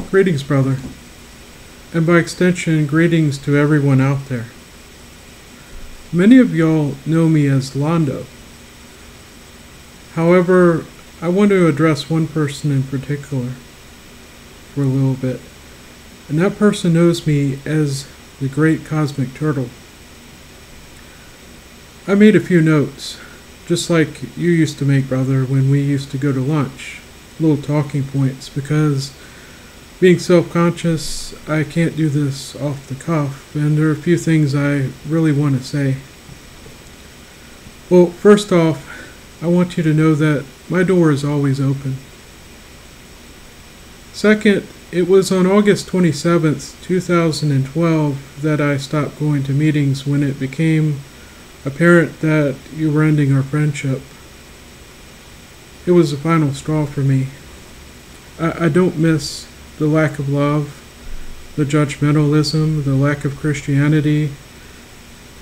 Greetings, brother, and by extension, greetings to everyone out there. Many of y'all know me as Londo. However, I want to address one person in particular for a little bit, and that person knows me as the Great Cosmic Turtle. I made a few notes, just like you used to make, brother, when we used to go to lunch. Little talking points, because being self-conscious, I can't do this off the cuff, and there are a few things I really want to say. Well, first off, I want you to know that my door is always open. Second, it was on August 27th, 2012 that I stopped going to meetings when it became apparent that you were ending our friendship. It was the final straw for me. I don't miss the lack of love, the judgmentalism, the lack of Christianity.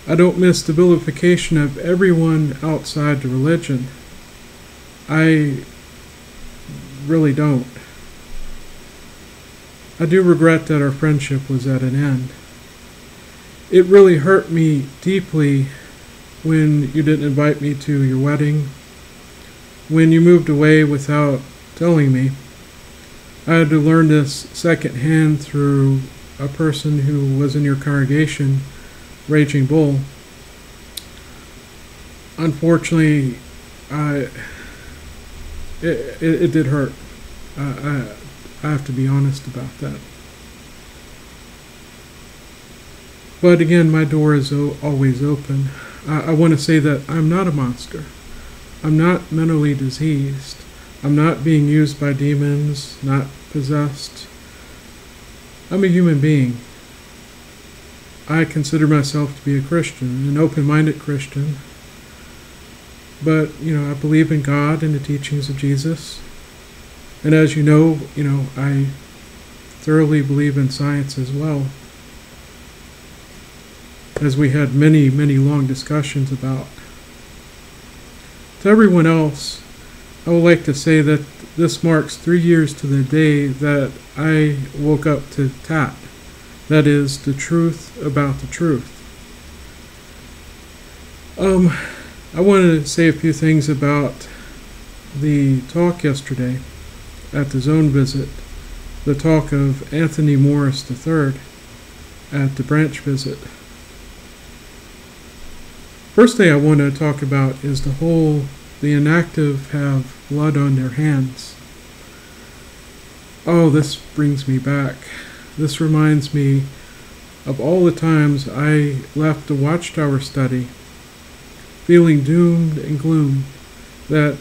I don't miss the vilification of everyone outside the religion. I really don't. I do regret that our friendship was at an end. It really hurt me deeply when you didn't invite me to your wedding, when you moved away without telling me. I had to learn this secondhand through a person who was in your congregation, Raging Bull. Unfortunately, it did hurt. I have to be honest about that. But again, my door is always open. I want to say that I'm not a monster. I'm not mentally diseased. I'm not being used by demons, not possessed. I'm a human being. I consider myself to be a Christian, an open-minded Christian. But, I believe in God and the teachings of Jesus. And as you know, I thoroughly believe in science as well, as we had many, many long discussions about. To everyone else, I would like to say that this marks 3 years to the day that I woke up to TAT. That is, the truth about the truth. I wanted to say a few things about the talk yesterday at the Zone visit, the talk of Anthony Morris III at the branch visit. First thing I want to talk about is the inactive have blood on their hands. Oh, this brings me back. This reminds me of all the times I left the Watchtower study feeling doomed and gloom, that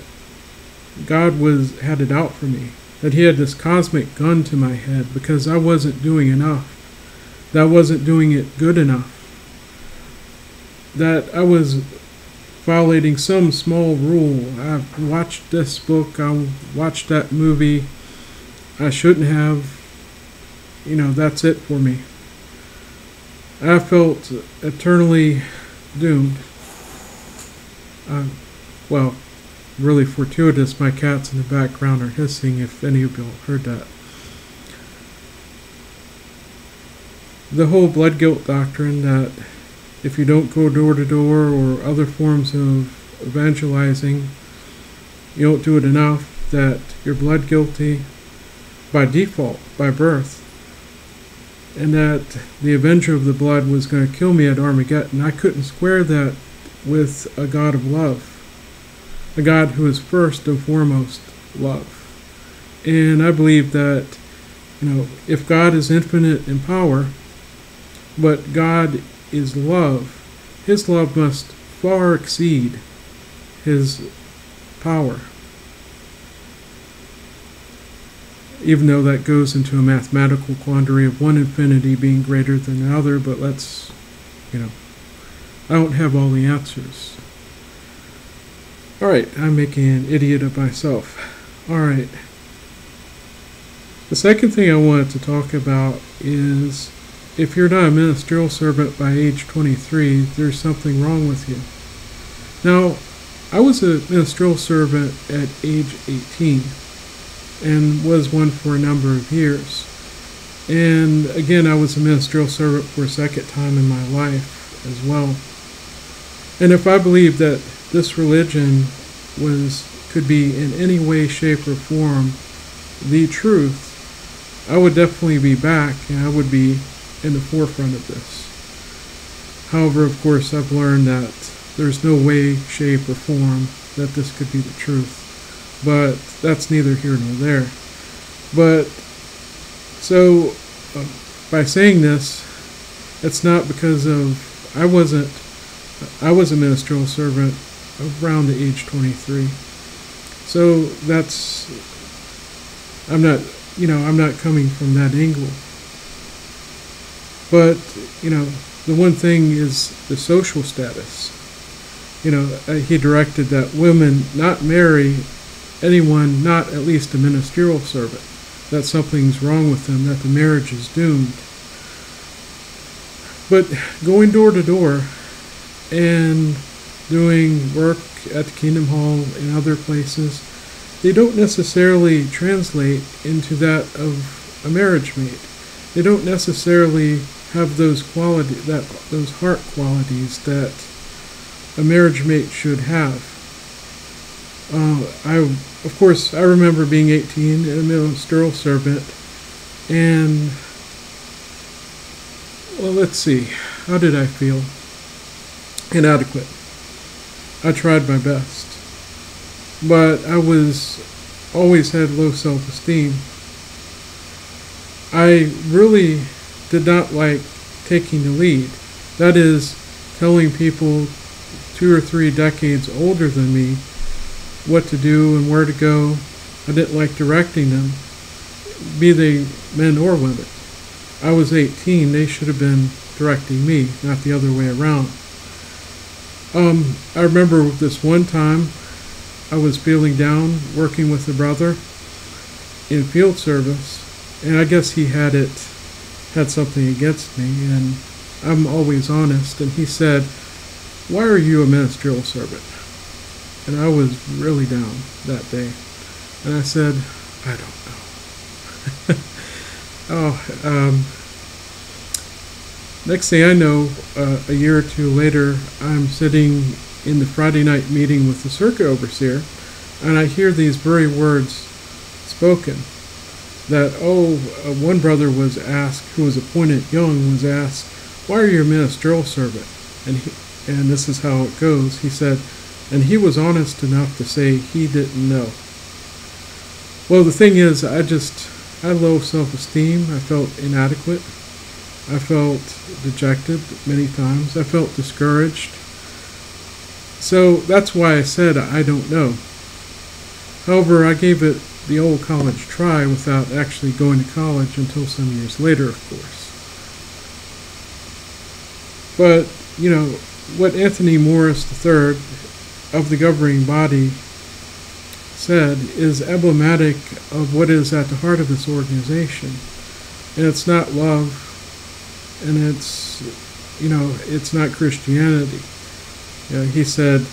God had it out for me, that he had this cosmic gun to my head because I wasn't doing enough, that I wasn't doing it good enough, that I was violating some small rule. I watched this book, I watched that movie, I shouldn't have. That's it for me. I felt eternally doomed. Well, really fortuitous, my cats in the background are hissing if any of you heard that. The whole blood guilt doctrine that if you don't go door to door or other forms of evangelizing, you don't do it enough, that you're blood guilty by default, by birth, and that the avenger of the blood was going to kill me at Armageddon. I couldn't square that with a God of love, a God who is first and foremost love. And I believe that, if God is infinite in power, but God is love, his love must far exceed his power. Even though that goes into a mathematical quandary of one infinity being greater than the other, but I don't have all the answers. Alright, I'm making an idiot of myself. Alright. The second thing I wanted to talk about is, if you're not a ministerial servant by age 23, there's something wrong with you. Now, I was a ministerial servant at age 18, and was one for a number of years. And again, I was a ministerial servant for a second time in my life as well. And if I believed that this religion could be in any way, shape, or form the truth, I would definitely be back and I would be in the forefront of this. However, of course, I've learned that there's no way, shape, or form that this could be the truth. But that's neither here nor there. But so by saying this, it's not because of I was a ministerial servant around the age 23. So I'm not coming from that angle. But, the one thing is the social status. He directed that women not marry anyone not at least a ministerial servant, that something's wrong with them, that the marriage is doomed. But going door to door and doing work at the Kingdom Hall and other places, they don't necessarily translate into that of a marriage mate. They don't necessarily have those heart qualities that a marriage mate should have. I remember being 18 and a ministerial servant, and let's see, how did I feel? Inadequate. I tried my best, but I always had low self-esteem. I really did not like taking the lead. That is, telling people 2 or 3 decades older than me what to do and where to go. I didn't like directing them, be they men or women. I was 18, they should have been directing me, not the other way around. I remember this one time I was feeling down working with a brother in field service, and I guess he had something against me, and I'm always honest, and he said, "Why are you a ministerial servant?" And I was really down that day. And I said, "I don't know." Next thing I know, a year or two later, I'm sitting in the Friday night meeting with the circuit overseer, and I hear these very words spoken. That, one brother was asked, who was appointed young, was asked, "Why are you a ministerial servant?" And this is how it goes. He said, and he was honest enough to say he didn't know. Well, the thing is, I had low self-esteem. I felt inadequate. I felt dejected many times. I felt discouraged. So that's why I said I don't know. However, I gave it the old college try without actually going to college until some years later, of course. But, what Anthony Morris III of the governing body said is emblematic of what is at the heart of this organization. And it's not love, and it's not Christianity. He said,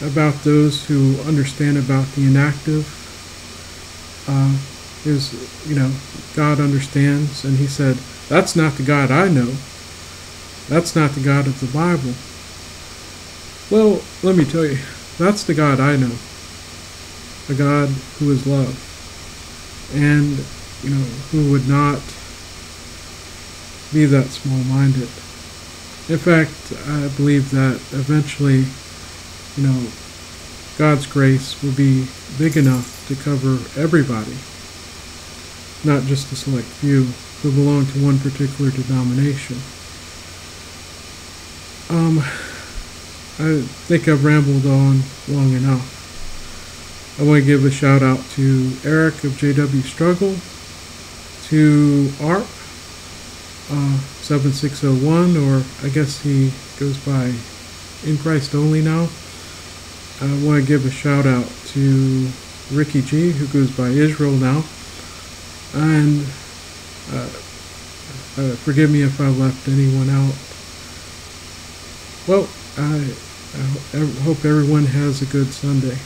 about those who understand about the inactive, God understands, and he said, that's not the God I know. That's not the God of the Bible. Well, let me tell you, that's the God I know. A God who is love. And, who would not be that small-minded. In fact, I believe that eventually, God's grace will be big enough to cover everybody, not just a select few who belong to one particular denomination. I think I've rambled on long enough. I want to give a shout out to Eric of JW Struggle, to ARP 7601, or I guess he goes by In Christ Only now. I want to give a shout out to Ricky G, who goes by Israel now. And forgive me if I left anyone out. Well, I hope everyone has a good Sunday.